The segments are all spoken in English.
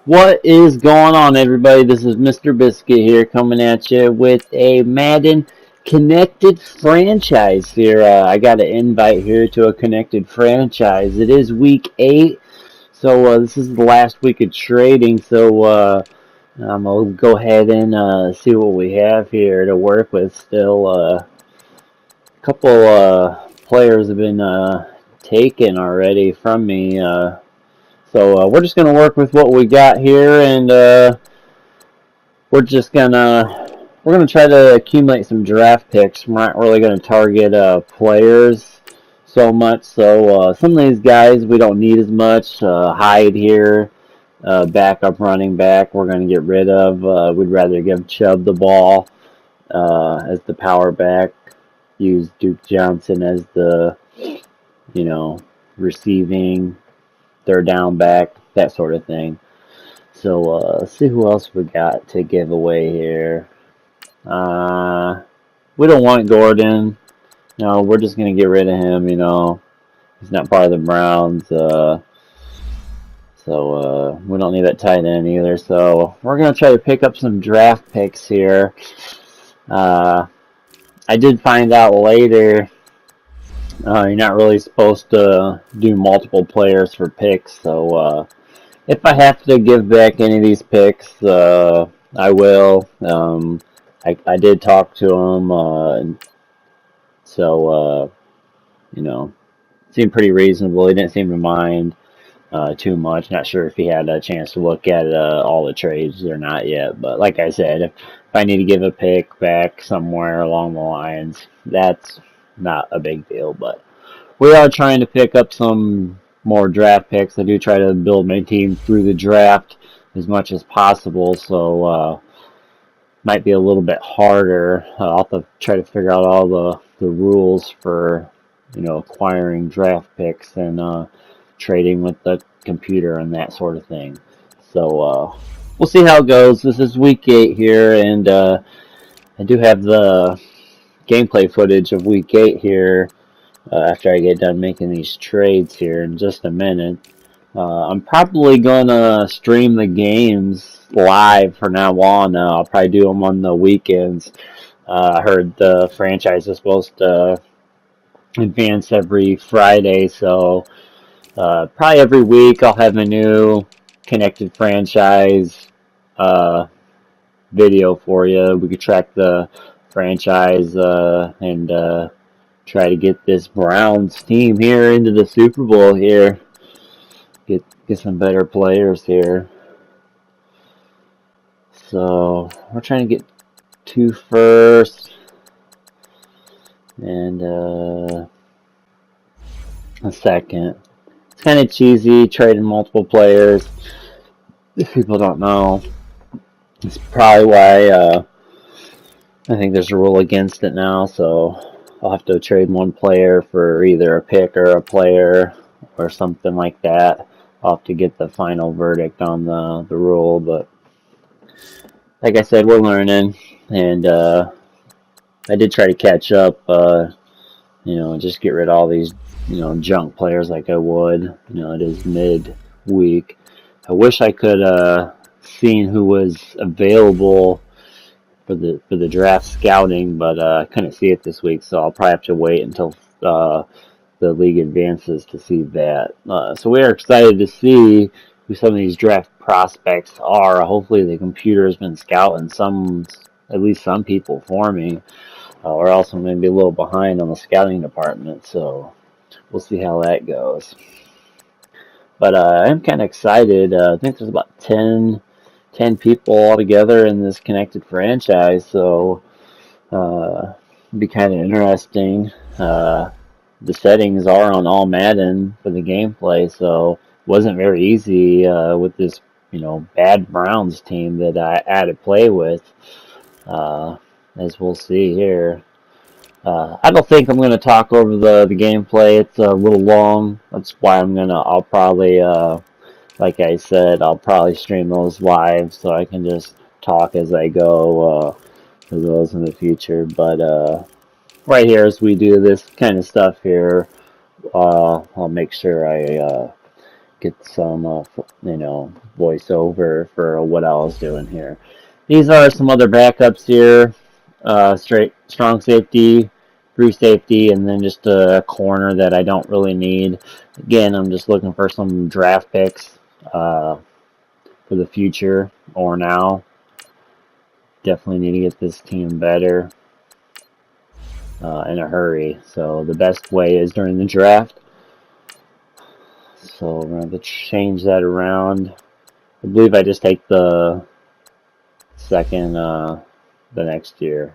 What is going on, everybody? This is Mr. Biscuit here coming at you with a Madden connected franchise here. I got an invite here to a connected franchise. It is week 8, so this is the last week of trading, so I'm going to go ahead and see what we have here to work with still. A couple players have been taken already from me. So we're just gonna work with what we got here, and we're gonna try to accumulate some draft picks. We're not really gonna target players so much. So some of these guys we don't need as much. Hyde here, backup running back, we're gonna get rid of. We'd rather give Chubb the ball as the power back. Use Duke Johnson as the receiving third down back, that sort of thing. So let's see who else we got to give away here. We don't want Gordon. No, we're just gonna get rid of him. He's not part of the Browns. So we don't need that tight end either. So we're gonna try to pick up some draft picks here. I did find out later you're not really supposed to do multiple players for picks, so if I have to give back any of these picks, I will. I did talk to him, so seemed pretty reasonable. He didn't seem to mind too much. Not sure if he had a chance to look at all the trades or not yet, but like I said, if I need to give a pick back somewhere along the lines, that's not a big deal. But we are trying to pick up some more draft picks. I do try to build my team through the draft as much as possible, so might be a little bit harder. I'll have to try to figure out all the rules for acquiring draft picks and trading with the computer and that sort of thing. So we'll see how it goes. This is week 8 here, and I do have the gameplay footage of week 8 here after I get done making these trades here in just a minute. I'm probably gonna stream the games live from now on. I'll probably do them on the weekends. I heard the franchise is supposed to advance every Friday, so probably every week I'll have a new connected franchise video for you. We could track the franchise and try to get this Browns team here into the Super Bowl here. Get some better players here. So we're trying to get 2 first and a second. It's kind of cheesy trading multiple players. If people don't know, it's probably why I think there's a rule against it now. So I'll have to trade one player for either a pick or a player or something like that. I'll have to get the final verdict on the rule, but like I said, we're learning, and I did try to catch up, just get rid of all these, junk players like I would. It is mid-week. I wish I could seen who was available for the draft scouting, but I couldn't see it this week, so I'll probably have to wait until the league advances to see that. So we are excited to see who some of these draft prospects are. Hopefully the computer has been scouting at least some people for me, or else I'm going to be a little behind on the scouting department, so we'll see how that goes. But I'm kind of excited. I think there's about 10 people altogether in this connected franchise, so it'll be kind of interesting. The settings are on all Madden for the gameplay, so it wasn't very easy with this, bad Browns team that I had to play with, as we'll see here. I don't think I'm going to talk over the gameplay. It's a little long. That's why I'll probably, like I said, I'll probably stream those live so I can just talk as I go for those in the future. But right here, as we do this kind of stuff here, I'll make sure I get some, voiceover for what I was doing here. These are some other backups here. Strong safety, free safety, and then just a corner that I don't really need. Again, I'm just looking for some draft picks for the future or now. Definitely need to get this team better in a hurry. So the best way is during the draft. So we're going to change that around. I believe I just take the second the next year.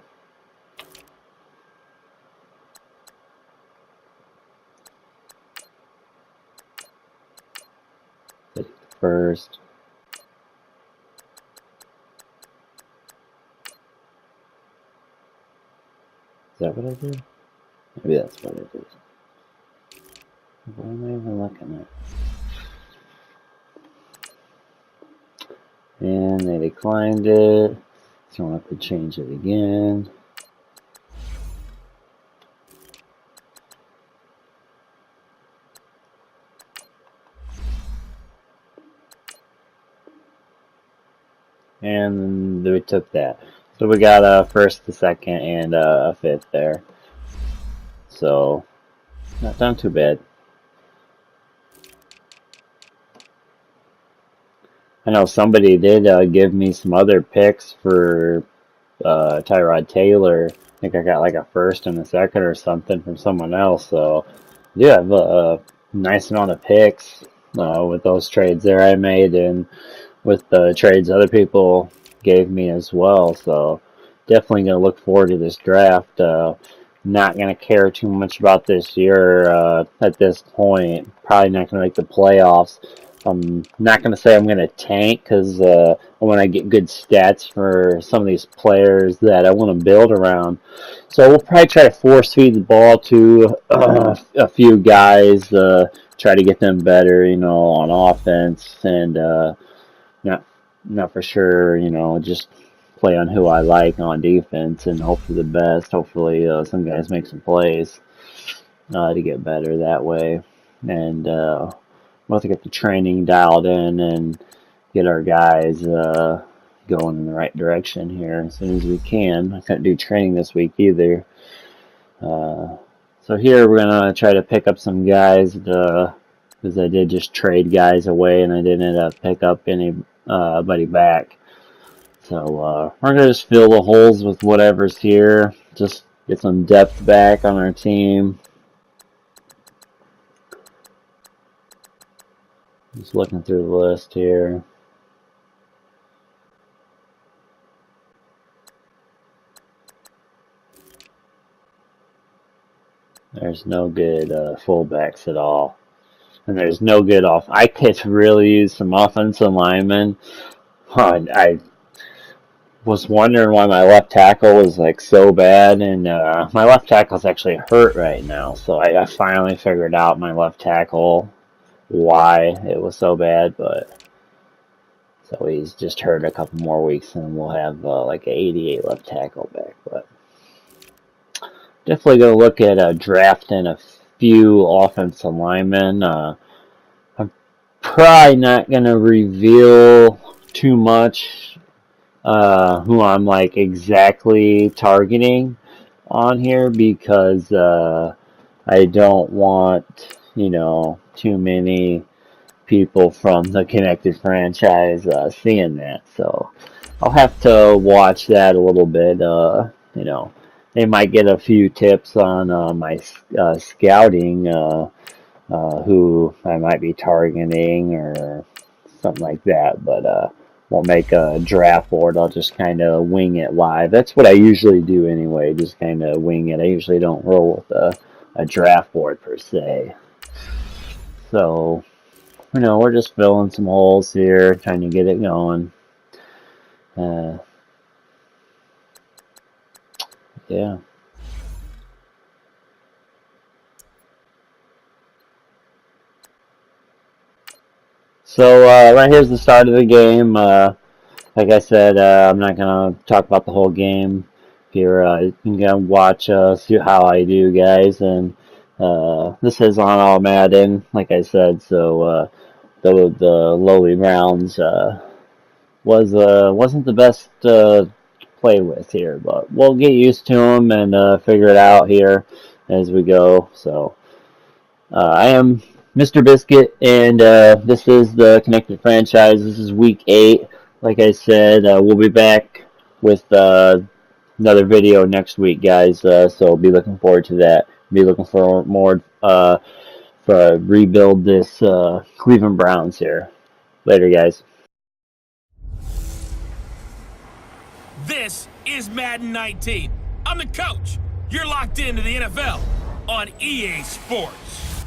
Take the first. Is that what I did? Maybe that's what it is. What am I even looking at? And they declined it, so I'll have to change it again. And we took that. So we got a first, a second, and a fifth there. So not done too bad. I know somebody did give me some other picks for Tyrod Taylor. I think I got like a first and a second or something from someone else. So yeah, I have a nice amount of picks with those trades there I made, and with the trades other people gave me as well. So definitely going to look forward to this draft. Not going to care too much about this year at this point. Probably not going to make the playoffs. I'm not going to say I'm going to tank because I want to get good stats for some of these players that I want to build around. So we'll probably try to force feed the ball to a few guys, try to get them better, on offense, and not for sure, just play on who I like on defense and hope for the best. Hopefully, some guys make some plays to get better that way. And we'll have to get the training dialed in and get our guys going in the right direction here as soon as we can. I couldn't do training this week either. So here we're going to try to pick up some guys because I did just trade guys away and I didn't end up pick up anybody back. So we're going to just fill the holes with whatever's here. Just get some depth back on our team. Just looking through the list here. There's no good fullbacks at all. And there's no good off. I could really use some offensive linemen. I was wondering why my left tackle was like so bad, and my left tackle's actually hurt right now. So I finally figured out my left tackle, why it was so bad. But so he's just hurt a couple more weeks, and we'll have like an 88 left tackle back. But definitely gonna look at drafting a few offensive linemen. I'm probably not gonna reveal too much who I'm like exactly targeting on here because I don't want too many people from the Connected franchise seeing that. So I'll have to watch that a little bit. They might get a few tips on my scouting, who I might be targeting or something like that, but won't make a draft board. I'll just kind of wing it live. That's what I usually do anyway, just kind of wing it. I usually don't roll with a draft board per se. So, we're just filling some holes here, trying to get it going. Yeah. So right here's the start of the game. Like I said, I'm not gonna talk about the whole game. If you can go watch, see how I do, guys. And this is on all Madden, like I said. So the lowly Browns wasn't the best play with here, but we'll get used to them and figure it out here as we go. So I am Mr. Biscuit, and this is the Connected Franchise. This is week 8. Like I said, we'll be back with another video next week, guys. So be looking forward to that. Be looking for more for rebuild this Cleveland Browns here. Later, guys. This is Madden 19. I'm the coach. You're locked into the NFL on EA Sports.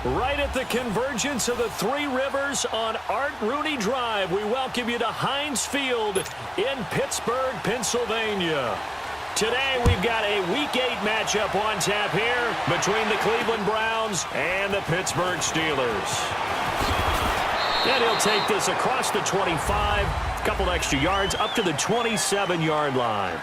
Right at the convergence of the Three Rivers on Art Rooney Drive, we welcome you to Heinz Field in Pittsburgh, Pennsylvania. Today we've got a Week 8 matchup on tap here between the Cleveland Browns and the Pittsburgh Steelers. And he'll take this across the 25, a couple extra yards, up to the 27-yard line.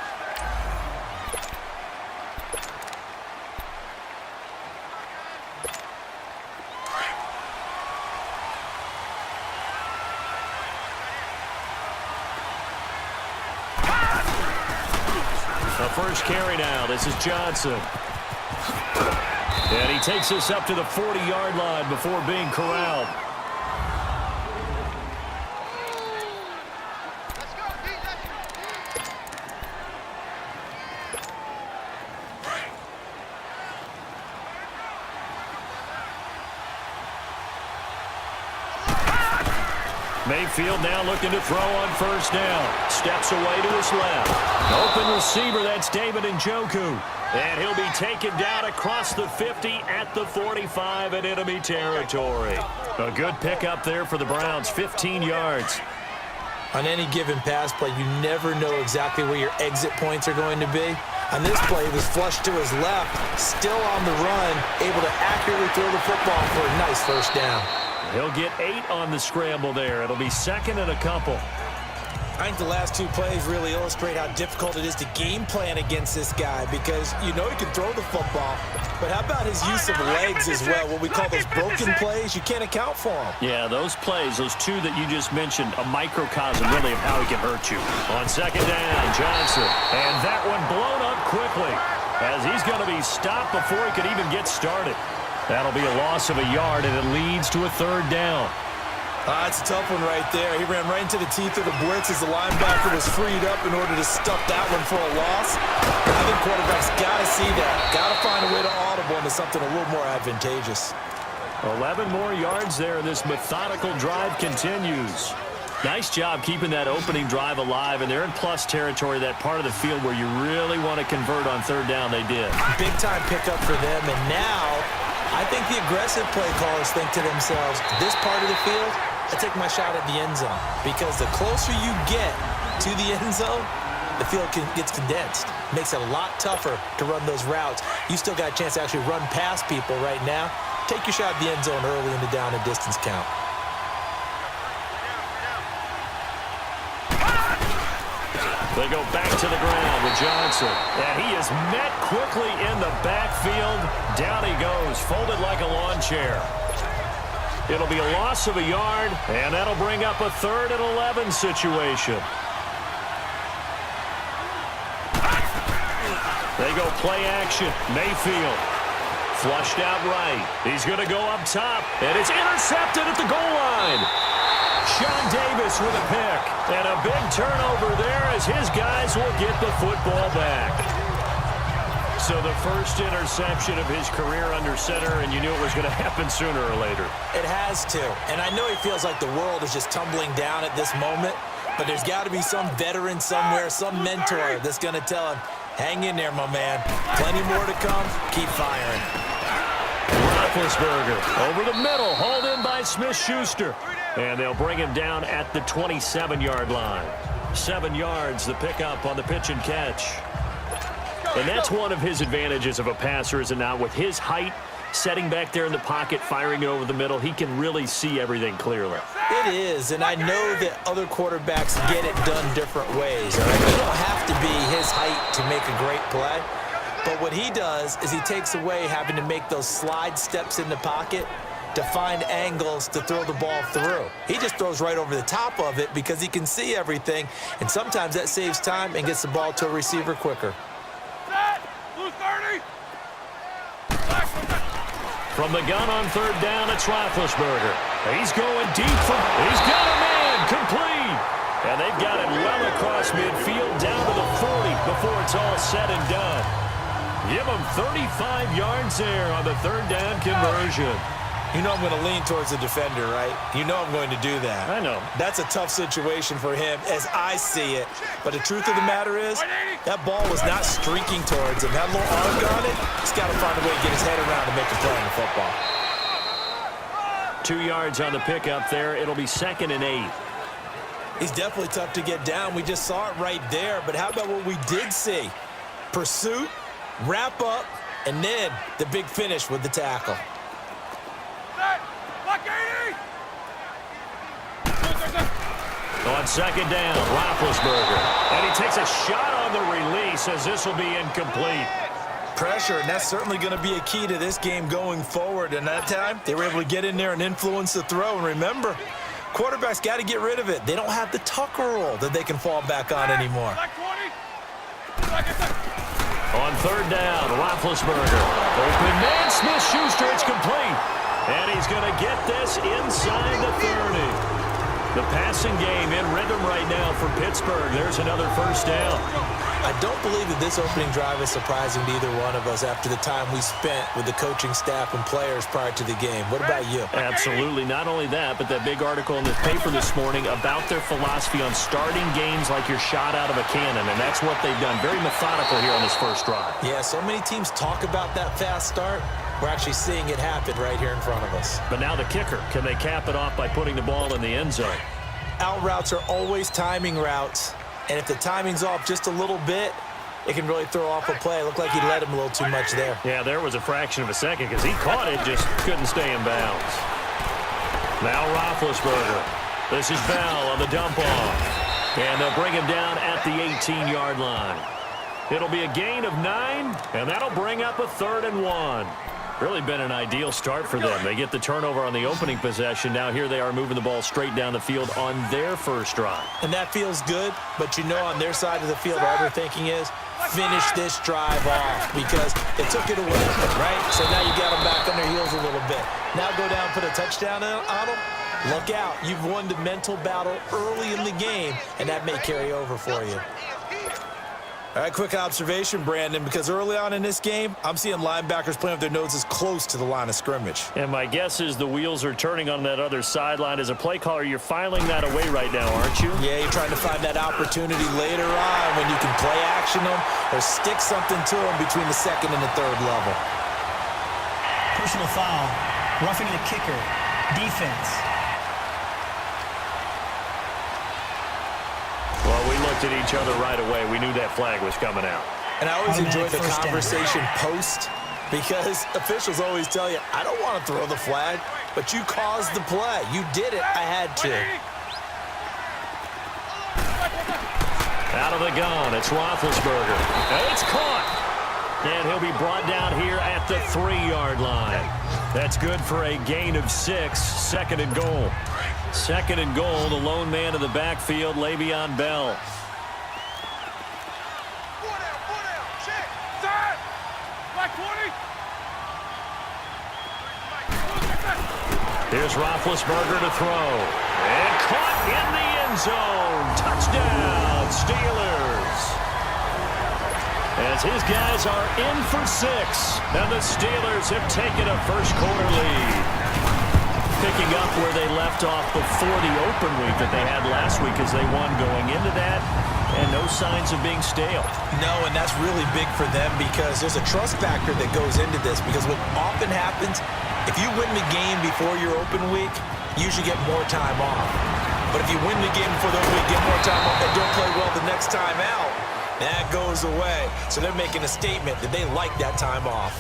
The first carry now. This is Johnson. And he takes us up to the 40-yard line before being corralled. Mayfield now looking to throw on first down. Steps away to his left. Open receiver, that's David Njoku. And he'll be taken down across the 50 at the 45 in enemy territory. A good pickup there for the Browns, 15 yards. On any given pass play, you never know exactly where your exit points are going to be. On this play, he was flushed to his left, still on the run, able to accurately throw the football for a nice first down. He'll get 8 on the scramble there. It'll be second and a couple. I think the last 2 plays really illustrate how difficult it is to game plan against this guy because you know he can throw the football, but how about his use of legs as well? What we call those broken plays, you can't account for them. Yeah, those plays, those 2 that you just mentioned, a microcosm really of how he can hurt you. On second down, Johnson, and that one blown up quickly as he's going to be stopped before he could even get started. That'll be a loss of a yard, and it leads to a third down. That's a tough one right there. He ran right into the teeth of the blitz as the linebacker was freed up in order to stuff that one for a loss. I think quarterbacks got to see that. Got to find a way to audible into something a little more advantageous. 11 more yards there, and this methodical drive continues. Nice job keeping that opening drive alive, and they're in plus territory, that part of the field where you really want to convert on third down. They did. Big-time pickup for them, and now I think the aggressive play callers think to themselves, this part of the field, I take my shot at the end zone. Because the closer you get to the end zone, the field gets condensed. Makes it a lot tougher to run those routes. You still got a chance to actually run past people right now. Take your shot at the end zone early in the down and distance count. They go back to the ground with Johnson. And he is met quickly in the backfield. Down he goes, folded like a lawn chair. It'll be a loss of a yard, and that'll bring up a 3rd and 11 situation. They go play action. Mayfield flushed out right. He's going to go up top, and it's intercepted at the goal line. Sean Davis with a pick, and a big turnover there as his guys will get the football back. So the first interception of his career under center, and you knew it was going to happen sooner or later. It has to, and I know he feels like the world is just tumbling down at this moment, but there's got to be some veteran somewhere, some mentor that's going to tell him, hang in there, my man. Plenty more to come. Keep firing. Roethlisberger over the middle, hauled in by Smith-Schuster. And they'll bring him down at the 27-yard line. 7 yards, the pickup on the pitch and catch. And that's one of his advantages of a passer, is it not? With his height, setting back there in the pocket, firing it over the middle, he can really see everything clearly. It is, and I know that other quarterbacks get it done different ways. All right? You don't have to be his height to make a great play. But what he does is he takes away having to make those slide steps in the pocket to find angles to throw the ball through. He just throws right over the top of it because he can see everything, and sometimes that saves time and gets the ball to a receiver quicker. From the gun on third down, it's Roethlisberger. He's going deep. He's got a man complete. And they've got it well across midfield down to the 40 before it's all said and done. Give him 35 yards there on the third down conversion. You know I'm going to lean towards the defender, right? You know I'm going to do that. I know. That's a tough situation for him as I see it. But the truth of the matter is, that ball was not streaking towards him. That little arc on it, he's got to find a way to get his head around and make a play on the football. 2 yards on the pickup there. It'll be 2nd and 8. He's definitely tough to get down. We just saw it right there. But how about what we did see? Pursuit, wrap up, and then the big finish with the tackle. On 2nd down, Roethlisberger. And he takes a shot on the release as this will be incomplete. Pressure, and that's certainly going to be a key to this game going forward. And that time, they were able to get in there and influence the throw. And remember, quarterbacks got to get rid of it. They don't have the Tucker rule that they can fall back on anymore. On 3rd down, Roethlisberger. Open man, Smith-Schuster, it's complete. And he's going to get this inside the 30. The passing game in rhythm right now for Pittsburgh. There's another first down. I don't believe that this opening drive is surprising to either one of us after the time we spent with the coaching staff and players prior to the game. What about you? Absolutely. Not only that, but that big article in the paper this morning about their philosophy on starting games like you're shot out of a cannon, and that's what they've done. Very methodical here on this first drive. Yeah, so many teams talk about that fast start. We're actually seeing it happen right here in front of us. But now the kicker. Can they cap it off by putting the ball in the end zone? Out routes are always timing routes. And if the timing's off just a little bit, it can really throw off a play. It looked like he let him a little too much there. Yeah, there was a fraction of a second because he caught it, just couldn't stay in bounds. Now Roethlisberger. This is Bell on the dump off. And they'll bring him down at the 18-yard line. It'll be a gain of 9, and that'll bring up a 3rd and 1. Really been an ideal start for them. They get the turnover on the opening possession. Now here they are moving the ball straight down the field on their first drive. And that feels good, but you know on their side of the field all they're thinking is finish this drive off because they took it away, right? So now you got them back on their heels a little bit. Now go down, put a touchdown on them. Look out. You've won the mental battle early in the game, and that may carry over for you. All right, quick observation, Brandon, because early on in this game, I'm seeing linebackers playing with their noses close to the line of scrimmage. And my guess is the wheels are turning on that other sideline. As a play caller, you're filing that away right now, aren't you? Yeah, you're trying to find that opportunity later on when you can play action them or stick something to them between the 2nd and the 3rd level. Personal foul, roughing the kicker, defense. Well, we looked at each other right away. We knew that flag was coming out. And I always enjoy Automatic the first down. conversation post because officials always tell you, I don't want to throw the flag, but you caused the play. You did it. I had to. Out of the gun, it's Roethlisberger. And it's caught. And he'll be brought down here at the 3-yard line. That's good for a gain of 6, 2nd and goal. 2nd and goal, the lone man in the backfield, Le'Veon Bell. Here's Roethlisberger to throw. And caught in the end zone. Touchdown, Steelers. As his guys are in for 6. And the Steelers have taken a first-quarter lead. Picking up where they left off before the open week that they had last week as they won going into that, and no signs of being stale. No, and that's really big for them because there's a trust factor that goes into this because what often happens, if you win the game before your open week, you usually get more time off. But if you win the game before the open week, get more time off, and don't play well the next time out, that goes away. So they're making a statement that they like that time off.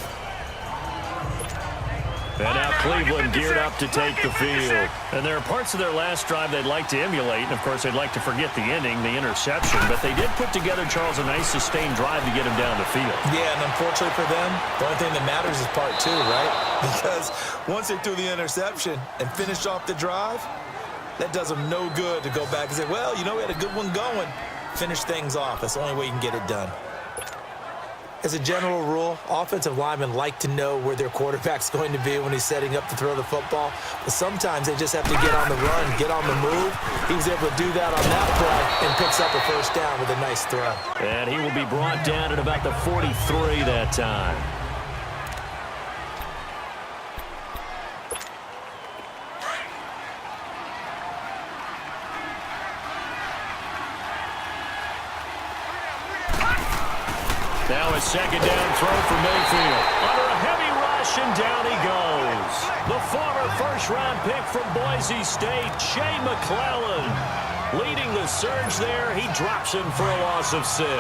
And now Cleveland geared up to take the field. And there are parts of their last drive they'd like to emulate. And, of course, they'd like to forget the ending, the interception. But they did put together, Charles, a nice sustained drive to get him down the field. Yeah, and unfortunately for them, the only thing that matters is part two, right? Because once they threw the interception and finished off the drive, that does them no good to go back and say, well, you know, we had a good one going. Finish things off. That's the only way you can get it done. As a general rule, offensive linemen like to know where their quarterback's going to be when he's setting up to throw the football. But sometimes they just have to get on the run, get on the move. He was able to do that on that play and picks up a first down with a nice throw. And he will be brought down at about the 43 that time. Now a second down throw for Mayfield. Under a heavy rush, and down he goes. The former first-round pick from Boise State, Shea McClellan. Leading the surge there, he drops him for a loss of 6.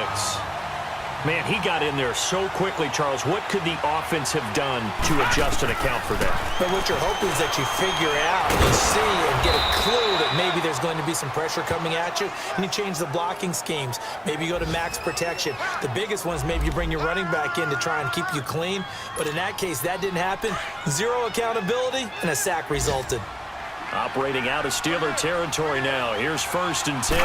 Man, he got in there so quickly, Charles. What could the offense have done to adjust and account for that? But what you're hoping is that you figure out and see and get a clue that maybe there's going to be some pressure coming at you, and you change the blocking schemes. Maybe you go to max protection. The biggest one is maybe you bring your running back in to try and keep you clean. But in that case, that didn't happen. 0 accountability, and a sack resulted. Operating out of Steeler territory now. Here's 1st and 10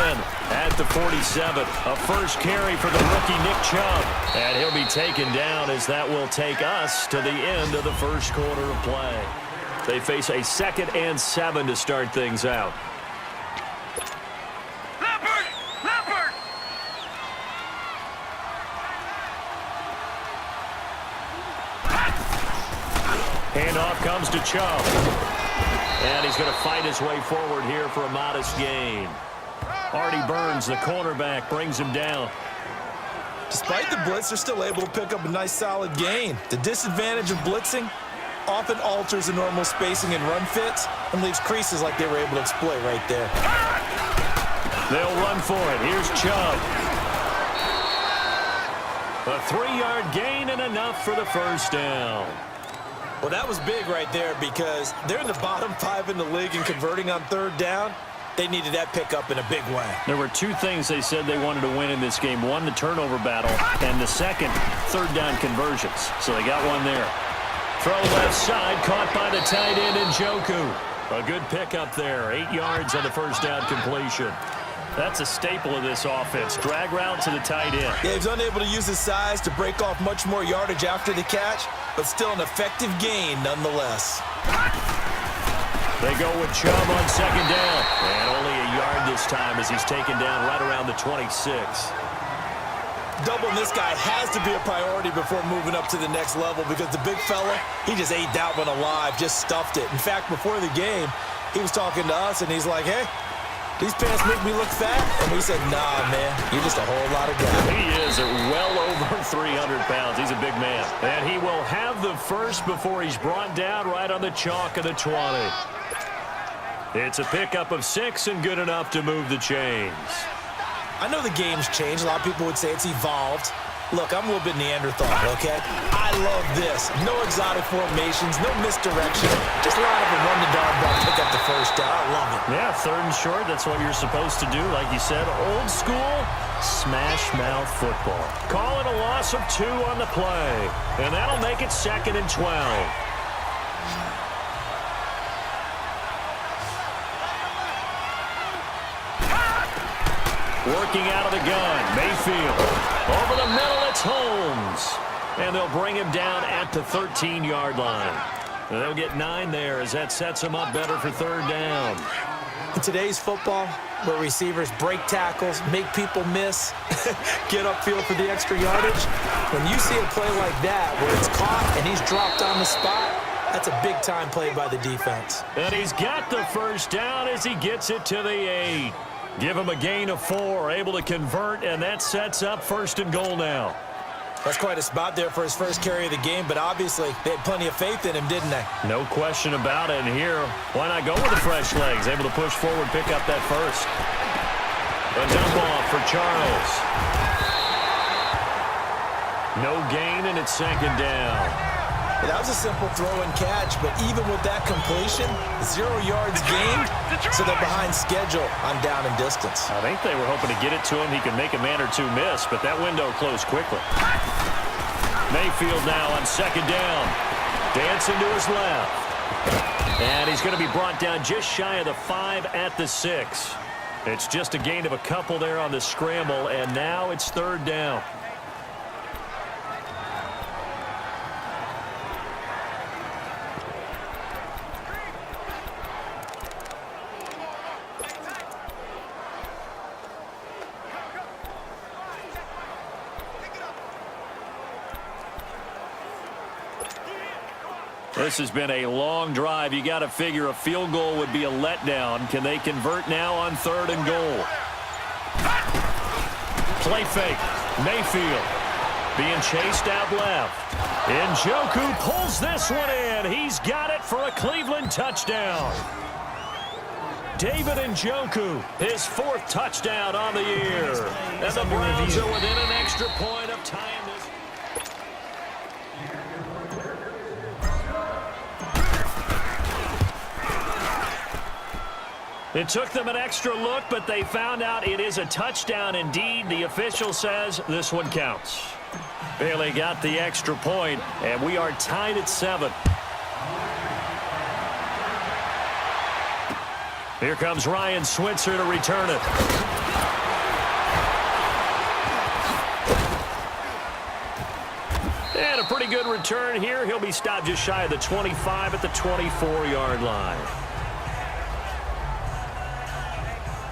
at the 47. A first carry for the rookie Nick Chubb. And he'll be taken down as that will take us to the end of the first quarter of play. They face a 2nd and 7 to start things out. Handoff comes to Chubb. And he's going to fight his way forward here for a modest gain. Artie Burns, the cornerback, brings him down. Despite the blitz, they're still able to pick up a nice solid gain. The disadvantage of blitzing often alters the normal spacing and run fits and leaves creases like they were able to exploit right there. They'll run for it. Here's Chubb. A 3-yard gain and enough for the first down. Well, that was big right there because they're in the bottom 5 in the league and converting on 3rd down. They needed that pickup in a big way. There were 2 things they said they wanted to win in this game. One, the turnover battle, and the second, 3rd down conversions. So they got one there. Throw left side, caught by the tight end Njoku. A good pickup there. 8 yards on the first down completion. That's a staple of this offense. Drag route to the tight end. Yeah, he's unable to use his size to break off much more yardage after the catch, but still an effective gain nonetheless. They go with Chubb on 2nd down. And only a yard this time as he's taken down right around the 26. Doubling this guy has to be a priority before moving up to the next level because the big fella, he just ate that one alive, just stuffed it. In fact, before the game, he was talking to us, and he's like, hey, these pants make me look fat? And we said, nah, man, you're just a whole lot of guy. He is at well over 300 pounds. He's a big man. And he will have the first before he's brought down right on the chalk of the 20. It's a pickup of 6 and good enough to move the chains. I know the game's changed. A lot of people would say it's evolved. Look, I'm a little bit Neanderthal, okay? I love this. No exotic formations, no misdirection. Just line up and run the darn ball, pick up the first down. I love it. Yeah, 3rd and short, that's what you're supposed to do. Like you said, old school, smash mouth football. Call it a loss of 2 on the play. And that'll make it 2nd and 12. Working out of the gun, Mayfield. Over the middle, it's Holmes. And they'll bring him down at the 13-yard line. And they'll get 9 there as that sets him up better for 3rd down. In today's football, where receivers break tackles, make people miss, get upfield for the extra yardage, when you see a play like that where it's caught and he's dropped on the spot, that's a big-time play by the defense. And he's got the first down as he gets it to the 8. Give him a gain of 4, able to convert, and that sets up 1st and goal now. That's quite a spot there for his first carry of the game, but obviously they had plenty of faith in him, didn't they? No question about it. And here, why not go with the fresh legs? Able to push forward, pick up that first. A dump off for Charles. No gain, and it's 2nd down. That was a simple throw and catch, but even with that completion, 0 yards gained, so they're behind schedule on down and distance. I think they were hoping to get it to him. He could make a man or two miss, but that window closed quickly. Mayfield now on second down. Dancing to his left. And he's going to be brought down just shy of the 5 at the 6. It's just a gain of a couple there on the scramble, and now it's third down. This has been a long drive. You got to figure a field goal would be a letdown. Can they convert now on third and goal? Play fake. Mayfield being chased out left. Njoku pulls this one in. He's got it for a Cleveland touchdown. David Njoku, his 4th touchdown on the year. And the Browns are within an extra point of tying this. It took them an extra look, but they found out it is a touchdown indeed. The official says this one counts. Bailey got the extra point, and we are tied at 7. Here comes Ryan Switzer to return it. And a pretty good return here. He'll be stopped just shy of the 25 at the 24-yard line.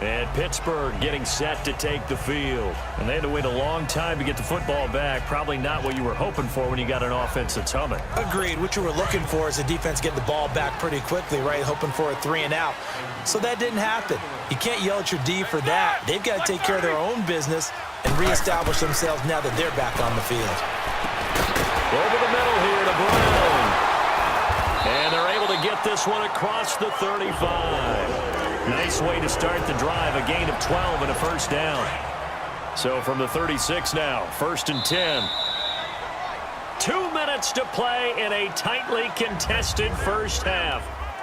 And Pittsburgh getting set to take the field. And they had to wait a long time to get the football back. Probably not what you were hoping for when you got an offense that's humming. Agreed. What you were looking for is the defense get the ball back pretty quickly, right? Hoping for a 3 and out. So that didn't happen. You can't yell at your D for that. They've got to take care of their own business and reestablish themselves now that they're back on the field. Over the middle here to Brown. And they're able to get this one across the 35. Nice way to start the drive, a gain of 12 and a first down. So from the 36 now, 1st and 10. 2 minutes to play in a tightly contested first half.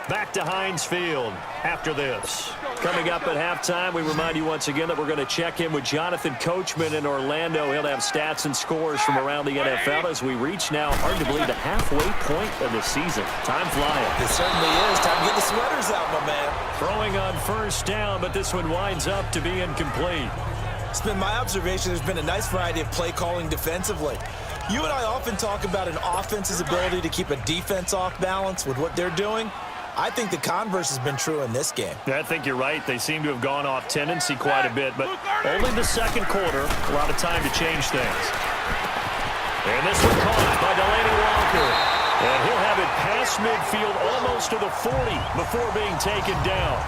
Back to Heinz Field after this. Coming up at halftime, we remind you once again that we're going to check in with Jonathan Coachman in Orlando. He'll have stats and scores from around the NFL as we reach now, hard to believe, the halfway point of the season. Time flying. It certainly is. Time to get the sweaters out, my man. Throwing on first down, but this one winds up to be incomplete. It's been my observation there's been a nice variety of play calling defensively. You and I often talk about an offense's ability to keep a defense off balance with what they're doing. I think the converse has been true in this game. I think you're right. They seem to have gone off tendency quite a bit, but only the second quarter, a lot of time to change things. And this one caught by Delaney Walker. And he'll have it past midfield almost to the 40 before being taken down.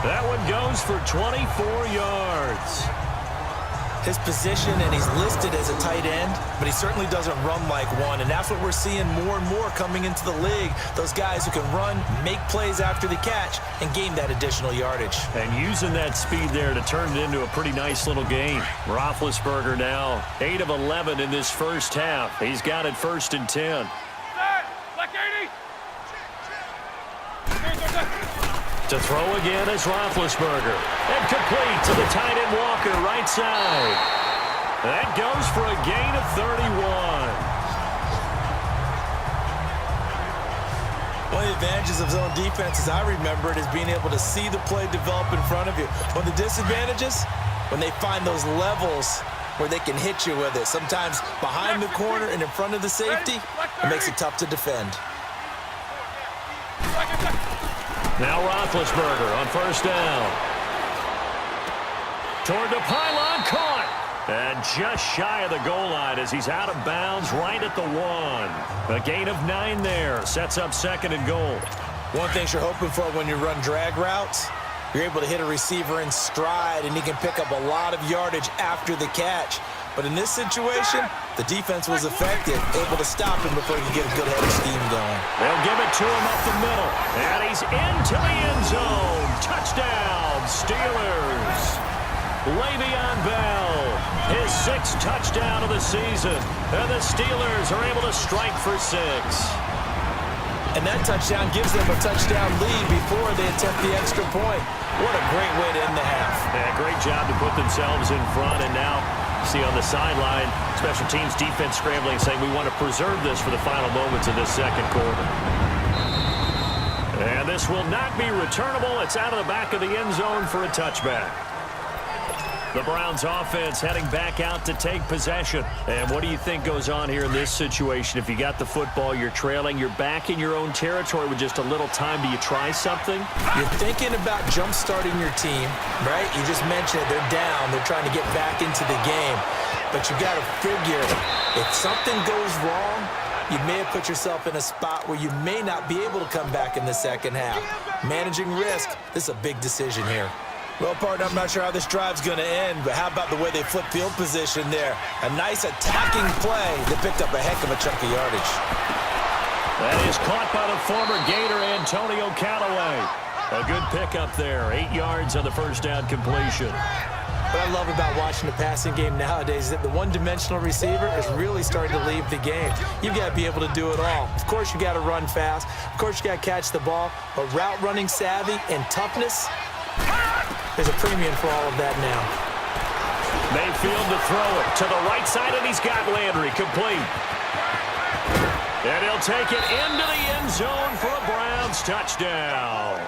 That one goes for 24 yards. His position, and he's listed as a tight end, but he certainly doesn't run like one, and that's what we're seeing more and more coming into the league. Those guys who can run, make plays after the catch, and gain that additional yardage. And using that speed there to turn it into a pretty nice little game. Roethlisberger now 8 of 11 in this first half. He's got it 1st and 10. To throw again is Roethlisberger. And complete to the tight end Walker, right side. That goes for a gain of 31. One of the advantages of zone defense, as I remember it, is being able to see the play develop in front of you. One of the disadvantages, when they find those levels where they can hit you with it. Sometimes behind the corner and in front of the safety, it makes it tough to defend. Now Roethlisberger on first down. Toward the pylon, caught. And just shy of the goal line as he's out of bounds right at the 1. A gain of 9 there. Sets up 2nd and goal. One thing you're hoping for when you run drag routes, you're able to hit a receiver in stride and he can pick up a lot of yardage after the catch. But in this situation, the defense was effective, able to stop him before he could get a good head of steam going. They'll give it to him up the middle. And he's into the end zone. Touchdown, Steelers. Le'Veon Bell his 6th touchdown of the season. And the Steelers are able to strike for 6. And that touchdown gives them a touchdown lead before they attempt the extra point. What a great way to end the half. Yeah, great job to put themselves in front. And now, see on the sideline, special teams defense scrambling, saying we want to preserve this for the final moments of this second quarter. And this will not be returnable. It's out of the back of the end zone for a touchback. The Browns offense heading back out to take possession. And what do you think goes on here in this situation? If you got the football, you're trailing, you're back in your own territory with just a little time. Do you try something? You're thinking about jump-starting your team, right? You just mentioned it. They're down. They're trying to get back into the game. But you got to figure, if something goes wrong, you may have put yourself in a spot where you may not be able to come back in the second half. Managing risk, this is a big decision here. Well, partner, I'm not sure how this drive's going to end, but how about the way they flip field position there? A nice attacking play that picked up a heck of a chunk of yardage. That is caught by the former Gator Antonio Callaway. A good pickup there. 8 yards on the first down completion. What I love about watching the passing game nowadays is that the one-dimensional receiver is really starting to leave the game. You've got to be able to do it all. Of course, you got to run fast. Of course, you got to catch the ball. But route running savvy and toughness, there's a premium for all of that now. Mayfield to throw it to the right side, and he's got Landry complete. And he'll take it into the end zone for a Browns touchdown.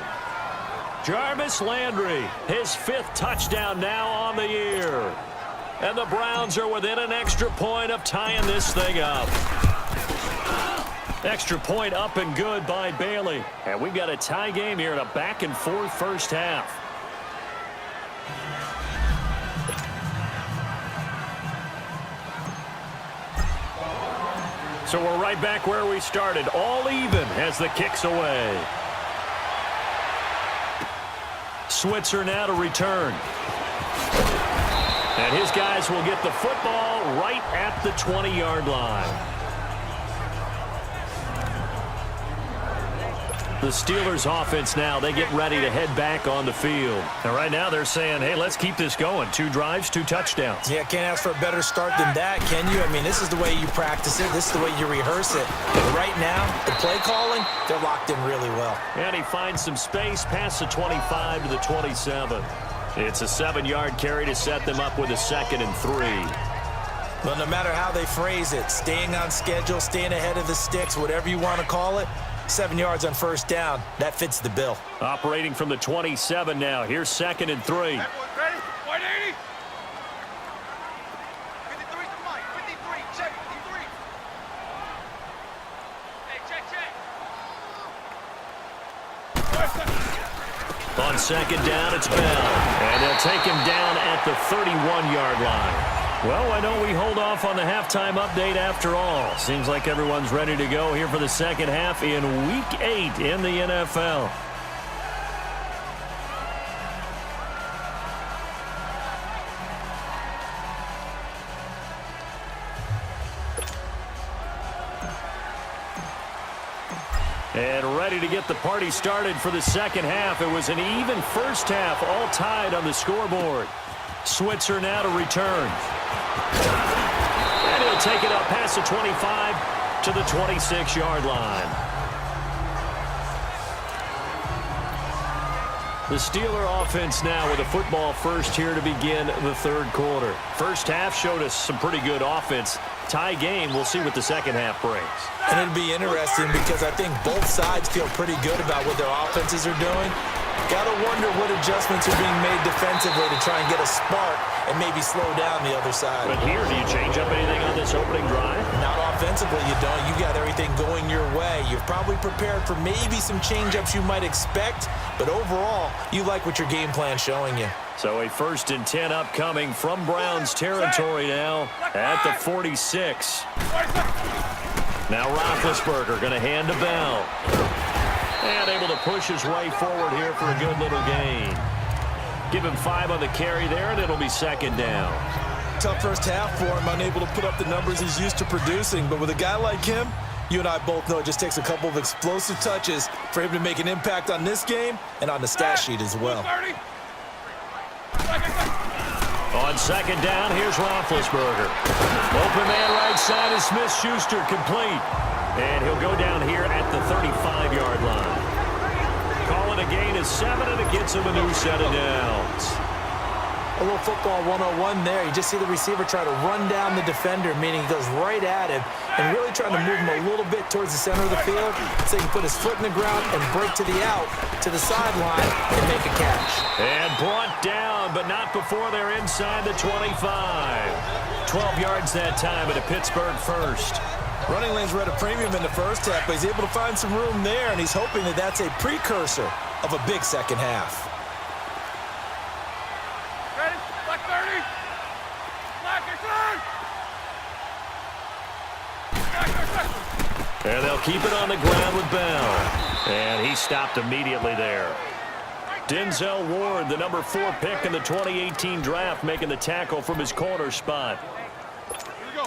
Jarvis Landry, his 5th touchdown now on the year. And the Browns are within an extra point of tying this thing up. Extra point up and good by Bailey. And we've got a tie game here in a back-and-forth first half. So we're right back where we started, all even as the kick's away. Switzer now to return. And his guys will get the football right at the 20-yard line. The Steelers offense now, they get ready to head back on the field. And right now they're saying, hey, let's keep this going. 2 drives, 2 touchdowns. Yeah, can't ask for a better start than that, can you? I mean, this is the way you practice it. This is the way you rehearse it. But right now, the play calling, they're locked in really well. And he finds some space past the 25 to the 27. It's a 7-yard carry to set them up with a 2nd and 3. Well, no matter how they phrase it, staying on schedule, staying ahead of the sticks, whatever you want to call it, 7 yards on first down. That fits the bill. Operating from the 27 now. Here's 2nd and 3. Ready? 180. 53 to Mike. 53. Check 53. Hey, check. On 2nd down, it's Bell. And they'll take him down at the 31-yard line. Well, why don't we hold off on the halftime update after all? Seems like everyone's ready to go here for the second half in Week 8 in the NFL. And ready to get the party started for the second half. It was an even first half, all tied on the scoreboard. Switzer now to return. And he'll take it up past the 25 to the 26-yard line. The Steeler offense now with a football first here to begin the third quarter. First half showed us some pretty good offense. Tie game, we'll see what the second half brings. And it'll be interesting because I think both sides feel pretty good about what their offenses are doing. Got to wonder what adjustments are being made defensively to try and get a spark and maybe slow down the other side. But here, do you change up anything on this opening drive? Not offensively, you don't. You got everything going your way. You've probably prepared for maybe some change-ups you might expect, but overall, you like what your game plan's showing you. So a 1st and 10 upcoming from Browns territory now at the 46. Now Roethlisberger going to hand to Bell. And able to push his way forward here for a good little gain. Give him 5 on the carry there, and it'll be 2nd down. Tough first half for him, unable to put up the numbers he's used to producing. But with a guy like him, you and I both know it just takes a couple of explosive touches for him to make an impact on this game and on the stat sheet as well. On On second down, here's Roethlisberger. Open man right side is Smith-Schuster, complete. And he'll go down here at the 35-yard line. Calling a gain of 7, and it gets him a new set of downs. A little football 101 there. You just see the receiver try to run down the defender, meaning he goes right at him and really trying to move him a little bit towards the center of the field so he can put his foot in the ground and break to the out, to the sideline, and make a catch. And brought down, but not before they're inside the 25. 12 yards that time at a Pittsburgh first. Running lanes were at a premium in the first half, but he's able to find some room there, and he's hoping that that's a precursor of a big second half. Ready? Black 30. Black is on. And they'll keep it on the ground with Bell. And he stopped immediately there. Denzel Ward, the number 4 pick in the 2018 draft, making the tackle from his corner spot.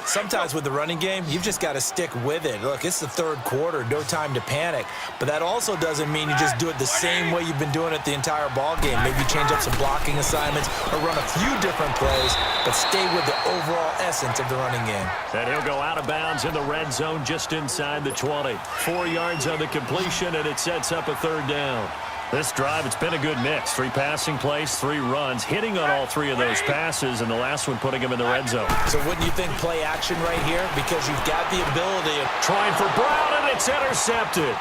Sometimes with the running game, you've just got to stick with it. Look, it's the third quarter, no time to panic. But that also doesn't mean you just do it the same way you've been doing it the entire ball game. Maybe change up some blocking assignments or run a few different plays, but stay with the overall essence of the running game. And he'll go out of bounds in the red zone just inside the 20. 4 yards on the completion, and it sets up a third down. This drive, it's been a good mix. 3 passing plays, 3 runs, hitting on all 3 of those passes, and the last one putting him in the red zone. So wouldn't you think play action right here? Because you've got the ability of trying for Brown, and it's intercepted.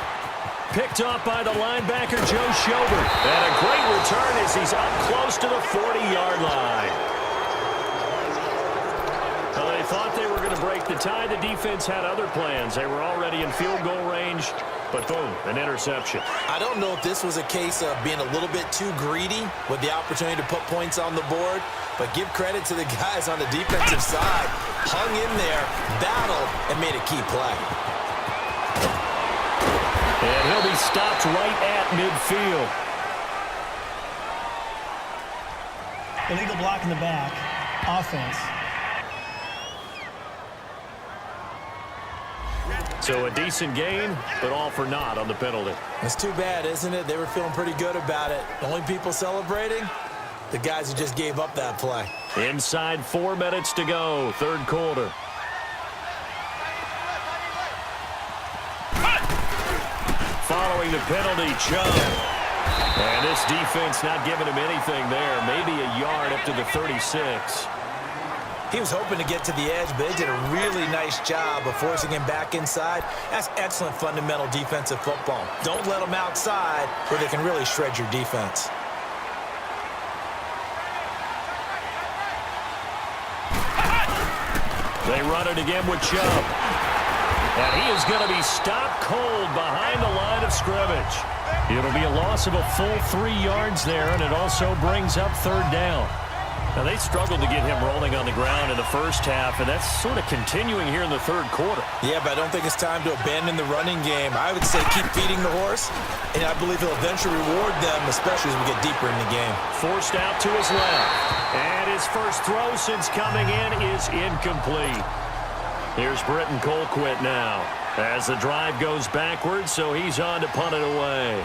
Picked off by the linebacker, Joe Schobert. And a great return as he's up close to the 40-yard line. Well, they thought they were going to break the tie. The defense had other plans. They were already in field goal range. But boom, an interception. I don't know if this was a case of being a little bit too greedy with the opportunity to put points on the board, but give credit to the guys on the defensive side. Hung in there, battled, and made a key play. And he'll be stopped right at midfield. Illegal block in the back. Offense. So a decent gain, but all for naught on the penalty. It's too bad, isn't it? They were feeling pretty good about it. The only people celebrating, the guys who just gave up that play. Inside 4 minutes to go, third quarter. Following the penalty, Chubb. And this defense not giving him anything there. Maybe a yard up to the 36. He was hoping to get to the edge, but they did a really nice job of forcing him back inside. That's excellent fundamental defensive football. Don't let them outside where they can really shred your defense. They run it again with Chubb. And he is going to be stopped cold behind the line of scrimmage. It'll be a loss of a full 3 yards there, and it also brings up third down. Now, they struggled to get him rolling on the ground in the first half, and that's sort of continuing here in the third quarter. Yeah, but I don't think it's time to abandon the running game. I would say keep feeding the horse, and I believe he'll eventually reward them, especially as we get deeper in the game. Forced out to his left, and his first throw since coming in is incomplete. Here's Britton Colquitt now, as the drive goes backwards, so he's on to punt it away.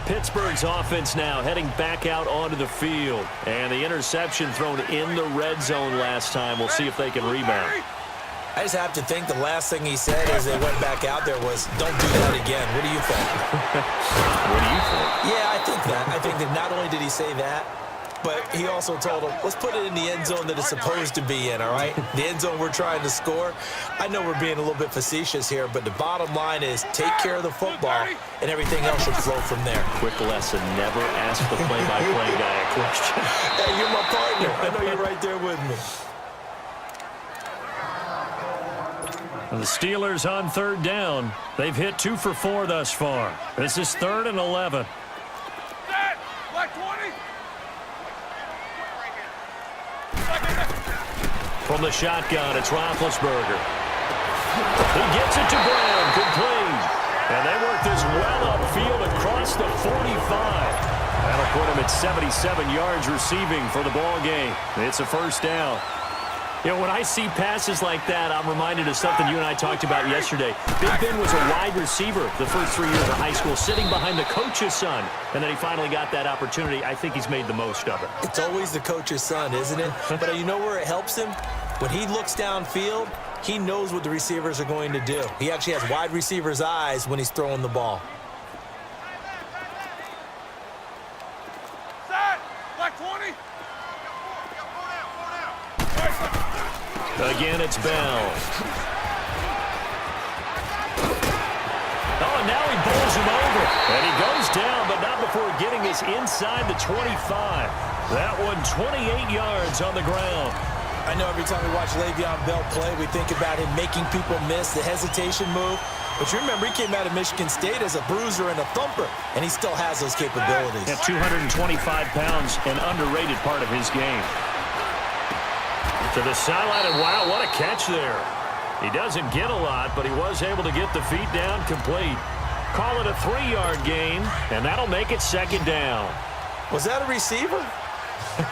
Pittsburgh's offense now heading back out onto the field. And the interception thrown in the red zone last time. We'll see if they can rebound. I just have to think the last thing he said as they went back out there was, don't do that again. What do you think? What do you think? Yeah, I think that. I think that not only did he say that, but he also told him, let's put it in the end zone that it's supposed to be in, all right? The end zone we're trying to score. I know we're being a little bit facetious here, but the bottom line is take care of the football, and everything else should flow from there. Quick lesson, never ask the play-by-play guy a question. Hey, you're my partner. I know you're right there with me. The Steelers on third down. They've hit 2 for 4 thus far. This is 3rd and 11. Black 20. From the shotgun, it's Roethlisberger. He gets it to Brown, complete. And they work this well upfield across the 45. That'll put him at 77 yards receiving for the ball game. It's a first down. When I see passes like that, I'm reminded of something you and I talked about yesterday. Big Ben was a wide receiver the first 3 years of high school, sitting behind the coach's son, and then he finally got that opportunity. I think he's made the most of it. It's always the coach's son, isn't it? But you know where it helps him? When he looks downfield, he knows what the receivers are going to do. He actually has wide receivers' eyes when he's throwing the ball. Set. Black 20. Again, it's Bell. Oh, and now he bowls him over. And he goes down, but not before getting this inside the 25. That one 28 yards on the ground. I know every time we watch Le'Veon Bell play, we think about him making people miss the hesitation move. But you remember, he came out of Michigan State as a bruiser and a thumper, and he still has those capabilities. At 225 pounds, an underrated part of his game. To the sideline, and wow, what a catch there. He doesn't get a lot, but he was able to get the feet down complete. Call it a 3-yard gain, and that'll make it second down. Was that a receiver?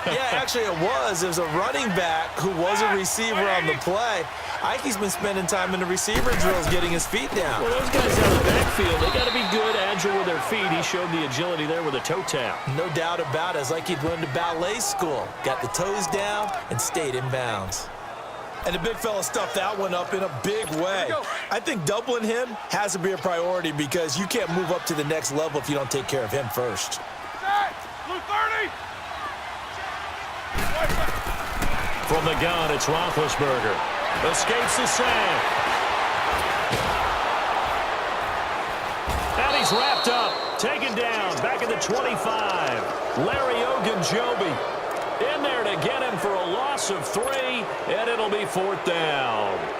Yeah, actually it was. It was a running back who was a receiver on the play. Ike's been spending time in the receiver drills getting his feet down. Well, those guys out of the backfield, they got to be good, agile with their feet. He showed the agility there with a toe tap. No doubt about it. It's like he'd went to ballet school. Got the toes down and stayed in bounds. And the big fella stuffed that one up in a big way. I think doubling him has to be a priority because you can't move up to the next level if you don't take care of him first. Set. Blue 30. From the gun, it's Roethlisberger. Escapes the sack. And he's wrapped up. Taken down. Back at the 25. Larry Ogunjobi in there to get him for a loss of 3. And it'll be 4th down.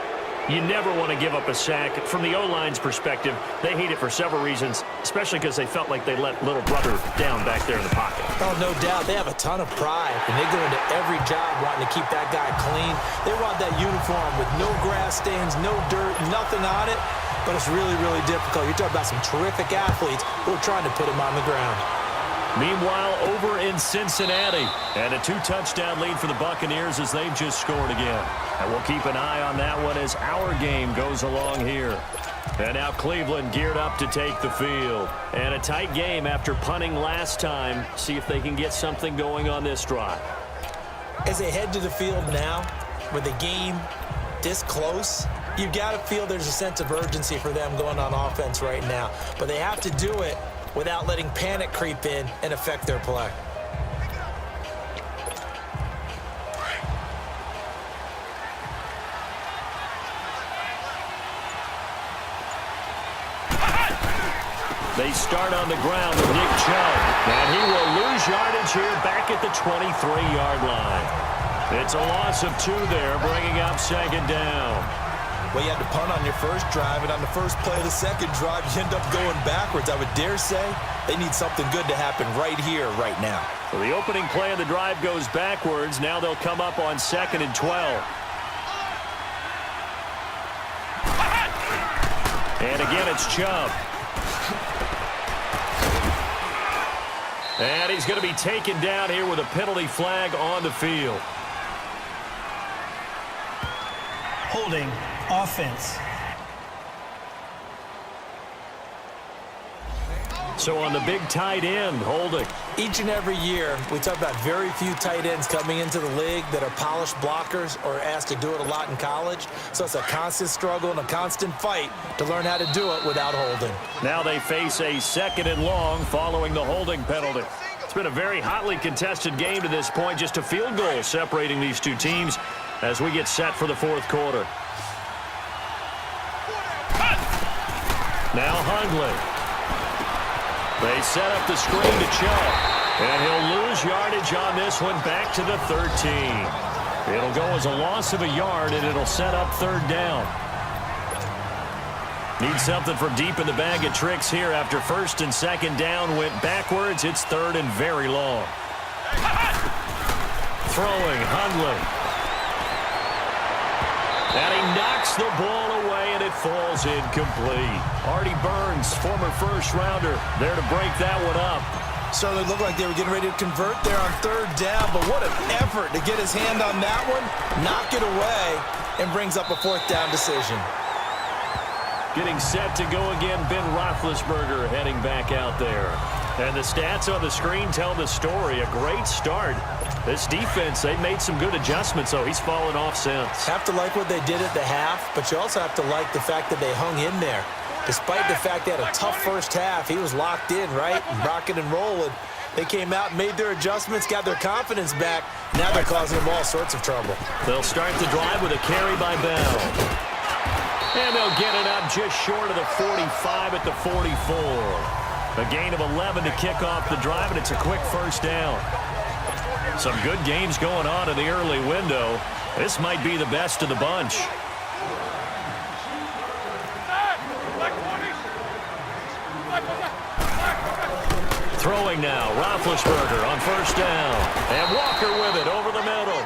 You never want to give up a sack. From the O-line's perspective, they hate it for several reasons, especially because they felt like they let little brother down back there in the pocket. Oh, no doubt. They have a ton of pride, and they go into every job wanting to keep that guy clean. They want that uniform with no grass stains, no dirt, nothing on it, but it's really, really difficult. You're talking about some terrific athletes who are trying to put him on the ground. Meanwhile, over in Cincinnati, and a 2-touchdown lead for the Buccaneers as they've just scored again. And we'll keep an eye on that one as our game goes along here. And now Cleveland geared up to take the field. And a tight game after punting last time. See if they can get something going on this drive. As they head to the field now, with the game this close, you've got to feel there's a sense of urgency for them going on offense right now. But they have to do it without letting panic creep in and affect their play. They start on the ground with Nick Chubb, and he will lose yardage here back at the 23-yard line. It's a loss of 2 there, bringing up second down. Well, you had to punt on your first drive, and on the first play of the second drive, you end up going backwards. I would dare say they need something good to happen right here, right now. So the opening play of the drive goes backwards. Now they'll come up on 2nd and 12. And again, it's Chubb. And he's going to be taken down here with a penalty flag on the field. Holding. Offense. So on the big tight end, holding. Each and every year, we talk about very few tight ends coming into the league that are polished blockers or asked to do it a lot in college. So it's a constant struggle and a constant fight to learn how to do it without holding. Now they face a 2nd and long following the holding penalty. It's been a very hotly contested game to this point. Just a field goal separating these two teams as we get set for the 4th quarter. Now Hundley. They set up the screen to Chubb. And he'll lose yardage on this one back to the 13. It'll go as a loss of a yard, and it'll set up 3rd down. Need something from deep in the bag of tricks here after 1st and 2nd down went backwards. It's 3rd and very long. Throwing Hundley. And he knocks the ball away, and it falls incomplete. Artie Burns, former first-rounder, there to break that one up. Certainly looked like they were getting ready to convert there on third down, but what an effort to get his hand on that one, knock it away, and brings up a fourth down decision. Getting set to go again, Ben Roethlisberger heading back out there. And the stats on the screen tell the story. A great start. This defense, they've made some good adjustments, so he's fallen off since. Have to like what they did at the half, but you also have to like the fact that they hung in there. Despite the fact they had a tough first half, he was locked in, right? Rocking and rolling. They came out, made their adjustments, got their confidence back. Now they're causing them all sorts of trouble. They'll start the drive with a carry by Bell. And they'll get it up just short of the 45 at the 44. A gain of 11 to kick off the drive, and it's a quick first down. Some good games going on in the early window. This might be the best of the bunch. Throwing now, Roethlisberger on first down. And Walker with it over the middle.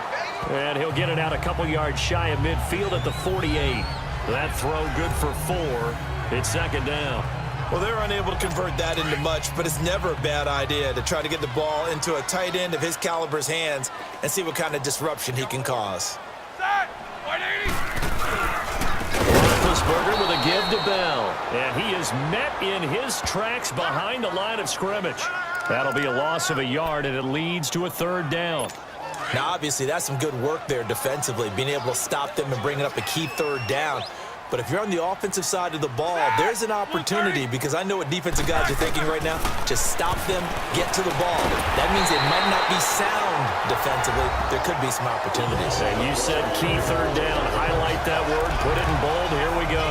And he'll get it out a couple yards shy of midfield at the 48. That throw good for 4. It's second down. Well, they're unable to convert that into much, but it's never a bad idea to try to get the ball into a tight end of his caliber's hands and see what kind of disruption he can cause. Roethlisberger with a give to Bell. And he is met in his tracks behind the line of scrimmage. That'll be a loss of a yard, and it leads to a third down. Now, obviously, that's some good work there defensively, being able to stop them and bringing up a key third down. But if you're on the offensive side of the ball, there's an opportunity, because I know what defensive guys are thinking right now. Just stop them, get to the ball. That means it might not be sound defensively. There could be some opportunities. And you said key third down. Highlight that word, put it in bold. Here we go.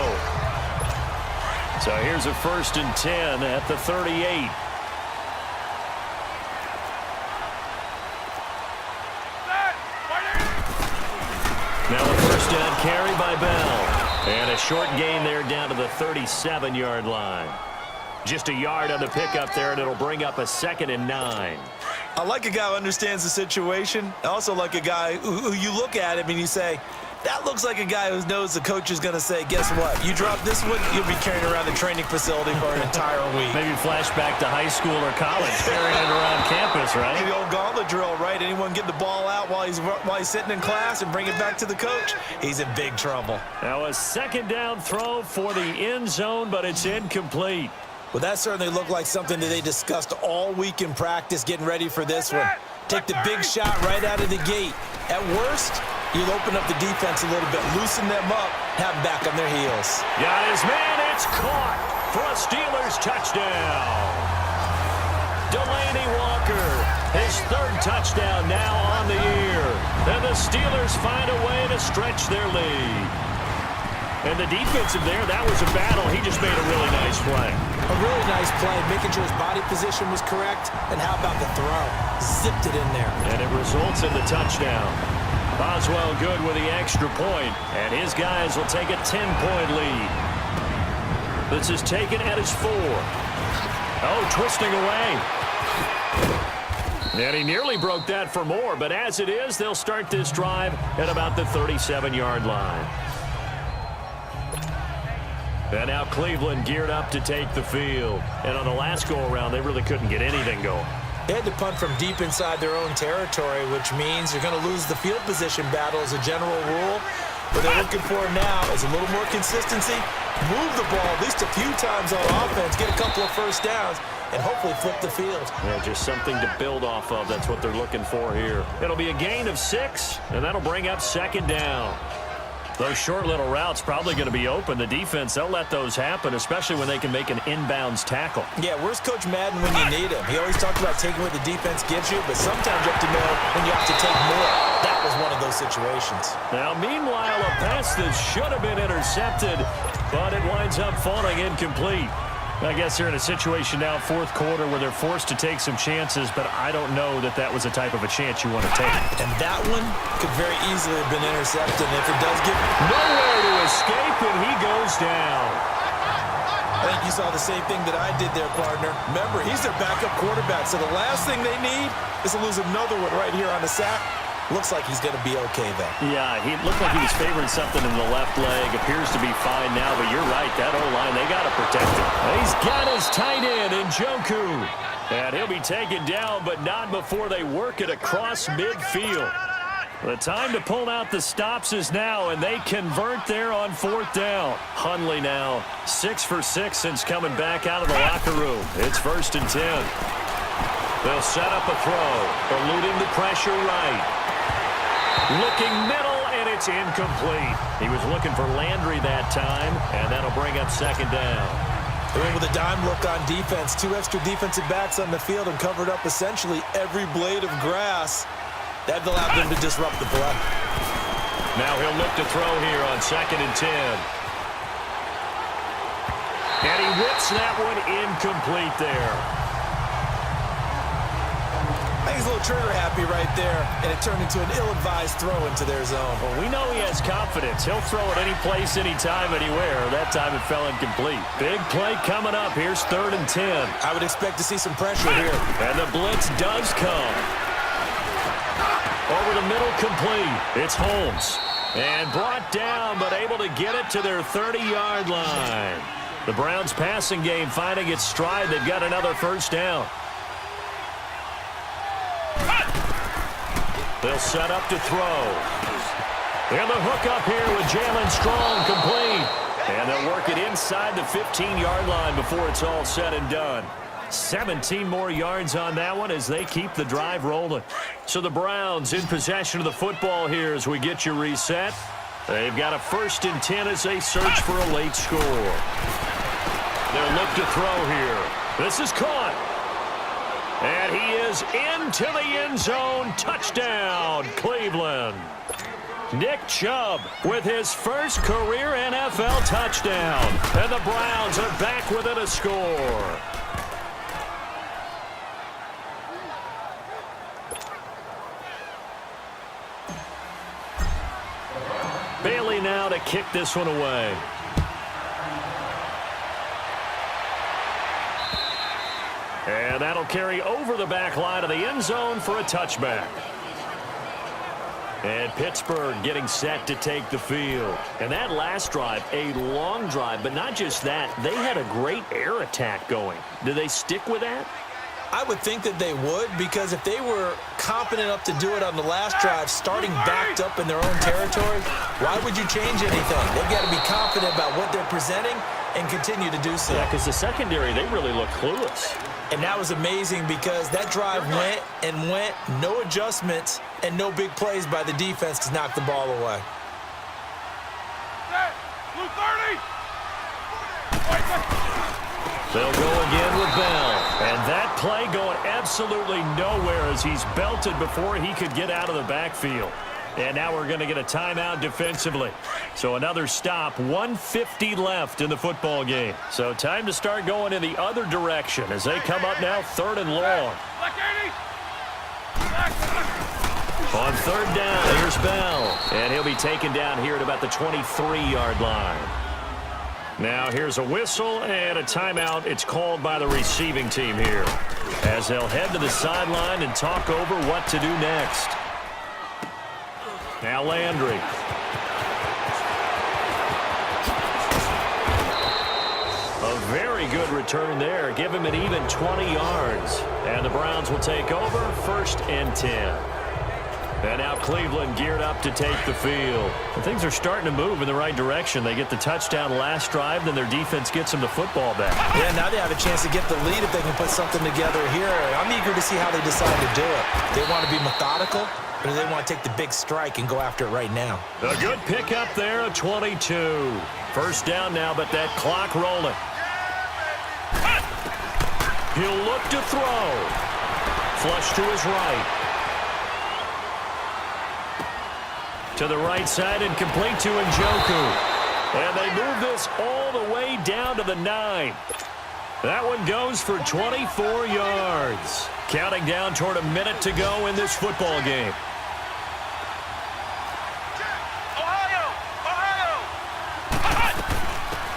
So here's a 1st and 10 at the 38. Now a first down carry by Bell. And a short gain there down to the 37-yard line. Just a yard on the pickup there, and it'll bring up a 2nd and 9. I like a guy who understands the situation. I also like a guy who you look at him and you say, that looks like a guy who knows the coach is going to say, guess what? You drop this one, you'll be carrying around the training facility for an entire week. Maybe flashback to high school or college, carrying it around campus, right? The old gauntlet drill, right? Anyone get the ball out while he's sitting in class and bring it back to the coach? He's in big trouble. Now a second down throw for the end zone, but it's incomplete. Well, that certainly looked like something that they discussed all week in practice, getting ready for this one. Take the big shot right out of the gate. At worst, you'll open up the defense a little bit, loosen them up, have them back on their heels. Got his man, it's caught for a Steelers touchdown. Delaney Walker, his 3rd touchdown now on the year. And the Steelers find a way to stretch their lead. And the defensive there, that was a battle. He just made a really nice play. A really nice play, making sure his body position was correct. And how about the throw? Zipped it in there. And it results in the touchdown. Boswell good with the extra point, and his guys will take a 10-point lead. This is taken at his 4. Oh, twisting away. And he nearly broke that for more, but as it is, they'll start this drive at about the 37-yard line. And now Cleveland geared up to take the field. And on the last go-around, they really couldn't get anything going. They had to punt from deep inside their own territory, which means you're going to lose the field position battle as a general rule. What they're looking for now is a little more consistency, move the ball at least a few times on offense, get a couple of first downs, and hopefully flip the field. Yeah, just something to build off of. That's what they're looking for here. It'll be a gain of 6, and that'll bring up 2nd down. Those short little routes probably going to be open. The defense, they'll let those happen, especially when they can make an inbounds tackle. Yeah, where's Coach Madden when you need him? He always talked about taking what the defense gives you, but sometimes you have to know when you have to take more. That was one of those situations. Now, meanwhile, a pass that should have been intercepted, but it winds up falling incomplete. I guess they're in a situation now, 4th quarter, where they're forced to take some chances, but I don't know that that was the type of a chance you want to take. And that one could very easily have been intercepted, and if it does get nowhere to escape, and he goes down. I think you saw the same thing that I did there, partner. Remember, he's their backup quarterback, so the last thing they need is to lose another one right here on the sack. Looks like he's going to be okay, though. Yeah, he looked like he was favoring something in the left leg. Appears to be fine now, but you're right. That O-line, they got to protect him. He's got his tight end, Njoku. And he'll be taken down, but not before they work it across midfield. The time to pull out the stops is now, and they convert there on 4th down. Hundley now 6 for 6 since coming back out of the locker room. It's 1st and 10. They'll set up a throw, eluding the pressure right. Looking middle, and it's incomplete. He was looking for Landry that time, and that'll bring up 2nd down. They went with a dime look on defense. 2 extra defensive backs on the field and covered up essentially every blade of grass. That allowed them to disrupt the play. Now he'll look to throw here on 2nd and 10. And he whips that one incomplete there. I think he's a little trigger happy right there, and it turned into an ill-advised throw into their zone. Well, we know he has confidence. He'll throw it any place, anytime, anywhere. That time it fell incomplete. Big play coming up. Here's 3rd and 10. I would expect to see some pressure here. And the blitz does come. Over the middle, complete. It's Holmes. And brought down, but able to get it to their 30-yard line. The Browns' passing game finding its stride. They've got another 1st down. They'll set up to throw. And the hook up here with Jalen Strong, complete. And they'll work it inside the 15-yard line before it's all said and done. 17 more yards on that one as they keep the drive rolling. So the Browns in possession of the football here as we get you reset. They've got a 1st and 10 as they search for a late score. They'll look to throw here. This is caught. And he is into the end zone. Touchdown, Cleveland. Nick Chubb with his first career NFL touchdown. And the Browns are back within a score. Bailey now to kick this one away. And that'll carry over the back line of the end zone for a touchback. And Pittsburgh getting set to take the field. And that last drive, a long drive, but not just that. They had a great air attack going. Do they stick with that? I would think that they would, because if they were confident enough to do it on the last drive, starting backed up in their own territory, why would you change anything? They've got to be confident about what they're presenting and continue to do so. Yeah, because the secondary, they really look clueless. And that was amazing because that drive went and went, no adjustments, and no big plays by the defense to knock the ball away. Blue 30! They'll go again with Bell. And that play going absolutely nowhere as he's belted before he could get out of the backfield. And now we're going to get a timeout defensively. So another stop, 1:50 left in the football game. So time to start going in the other direction as they come up now 3rd and long. On 3rd down, here's Bell. And he'll be taken down here at about the 23-yard line. Now here's a whistle and a timeout. It's called by the receiving team here as they'll head to the sideline and talk over what to do next. Now Landry. A very good return there. Give him an even 20 yards. And the Browns will take over 1st and 10. And now Cleveland geared up to take the field. And things are starting to move in the right direction. They get the touchdown last drive, then their defense gets them the football back. Yeah, now they have a chance to get the lead if they can put something together here. I'm eager to see how they decide to do it. They want to be methodical, or do they want to take the big strike and go after it right now? A good pickup there at 22. 1st down now, but that clock rolling. He'll look to throw. Flush to his right. To the right side and complete to Njoku. And they move this all the way down to the 9. That one goes for 24 yards. Counting down toward a minute to go in this football game.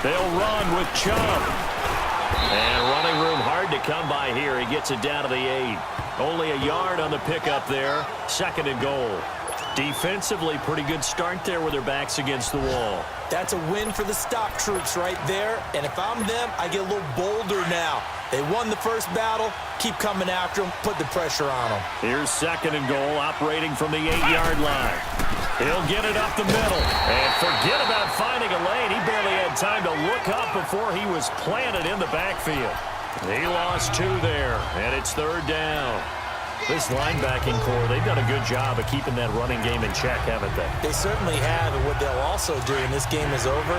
They'll run with Chubb. And running room hard to come by here. He gets it down to the 8. Only a yard on the pickup there. 2nd and goal. Defensively, pretty good start there with their backs against the wall. That's a win for the stop troops right there. And if I'm them, I get a little bolder now. They won the first battle. Keep coming after them. Put the pressure on them. Here's 2nd and goal, operating from the 8-yard line. He'll get it up the middle. And forget about finding a lane. He barely had time to look up before he was planted in the backfield. He lost 2 there, and it's 3rd down. This linebacking core, they've done a good job of keeping that running game in check, haven't they? They certainly have, and what they'll also do when this game is over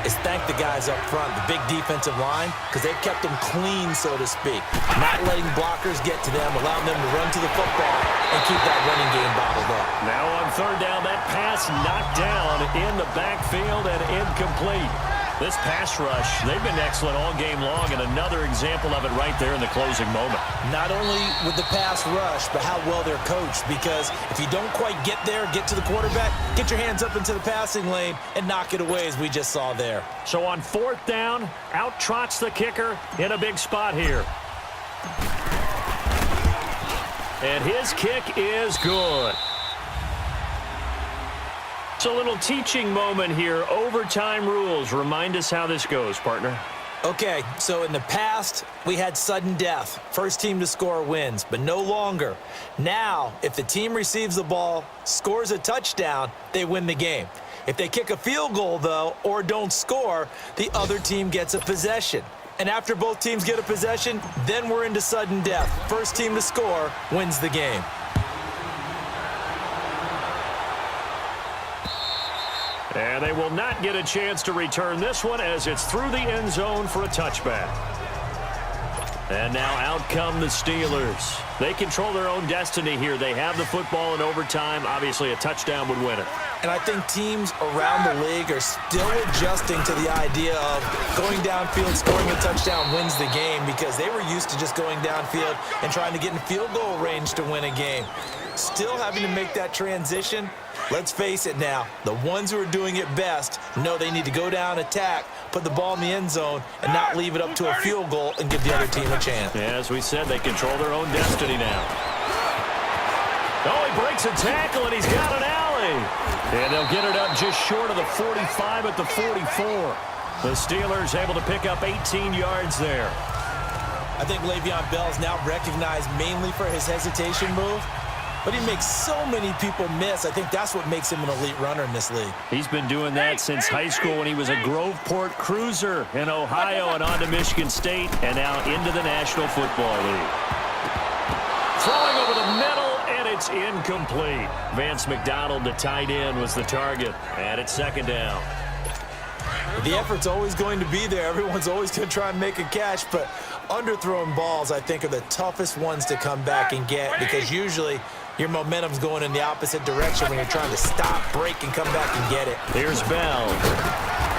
is thank the guys up front, the big defensive line, because they've kept them clean, so to speak. Not letting blockers get to them, allowing them to run to the football and keep that running game bottled up. Now on 3rd down, that pass knocked down in the backfield and incomplete. This pass rush, they've been excellent all game long, and another example of it right there in the closing moment. Not only with the pass rush, but how well they're coached, because if you don't quite get there, get to the quarterback, get your hands up into the passing lane and knock it away, as we just saw there. So on 4th down, out trots the kicker in a big spot here. And his kick is good. So a little teaching moment here. Overtime rules. Remind us how this goes, partner. Okay, so in the past, we had sudden death. First team to score wins, but no longer. Now, if the team receives the ball, scores a touchdown, they win the game. If they kick a field goal, though, or don't score, the other team gets a possession. And after both teams get a possession, then we're into sudden death. First team to score wins the game. And they will not get a chance to return this one as it's through the end zone for a touchback. And now out come the Steelers. They control their own destiny here. They have the football in overtime. Obviously, a touchdown would win it. And I think teams around the league are still adjusting to the idea of going downfield, scoring a touchdown wins the game, because they were used to just going downfield and trying to get in field goal range to win a game. Still having to make that transition. Let's face it now, the ones who are doing it best know they need to go down, attack, put the ball in the end zone, and not leave it up to a field goal and give the other team a chance. Yeah, as we said, they control their own destiny now. Oh, he breaks a tackle, and he's got an alley. And they'll get it up just short of the 45 at the 44. The Steelers able to pick up 18 yards there. I think Le'Veon Bell is now recognized mainly for his hesitation move. But he makes so many people miss. I think that's what makes him an elite runner in this league. He's been doing that since high school when he was a Groveport Cruiser in Ohio and on to Michigan State and now into the National Football League. Throwing over the middle, and it's incomplete. Vance McDonald, the tight end, was the target. And it's 2nd down. The effort's always going to be there. Everyone's always going to try and make a catch, but underthrown balls, I think, are the toughest ones to come back and get, because usually your momentum's going in the opposite direction when you're trying to stop, break, and come back and get it. Here's Bell.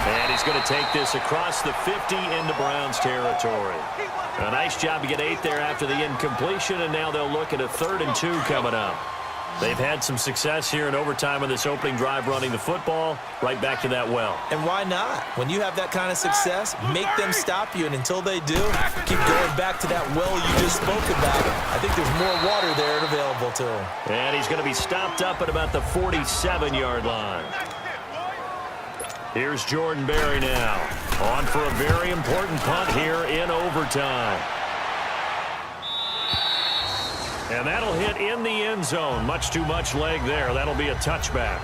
And he's going to take this across the 50 into Browns territory. A nice job to get 8 there after the incompletion, and now they'll look at a 3rd and 2 coming up. They've had some success here in overtime on this opening drive running the football. Right back to that well. And why not? When you have that kind of success, make them stop you. And until they do, keep going back to that well you just spoke about. I think there's more water there available to him. And he's going to be stopped up at about the 47-yard line. Here's Jordan Berry now. On for a very important punt here in overtime. And that'll hit in the end zone. Much too much leg there. That'll be a touchback.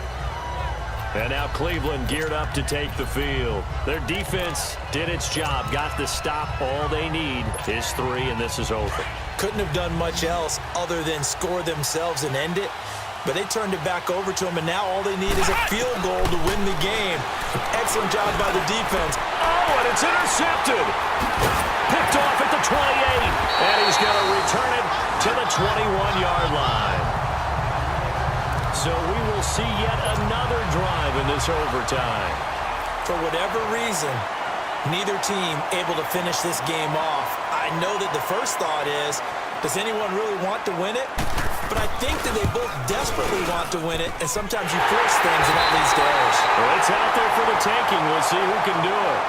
And now Cleveland geared up to take the field. Their defense did its job. Got the stop. All they need is 3, and this is over. Couldn't have done much else other than score themselves and end it. But they turned it back over to them, and now all they need is a field goal to win the game. Excellent job by the defense. Oh, and it's intercepted. Picked off at the 28. And he's going to return it to the 21-yard line. So we will see yet another drive in this overtime. For whatever reason, neither team able to finish this game off. I know that the first thought is, does anyone really want to win it? But I think that they both desperately want to win it, and sometimes you force things and that leads to errors. Well, it's out there for the taking. We'll see who can do it.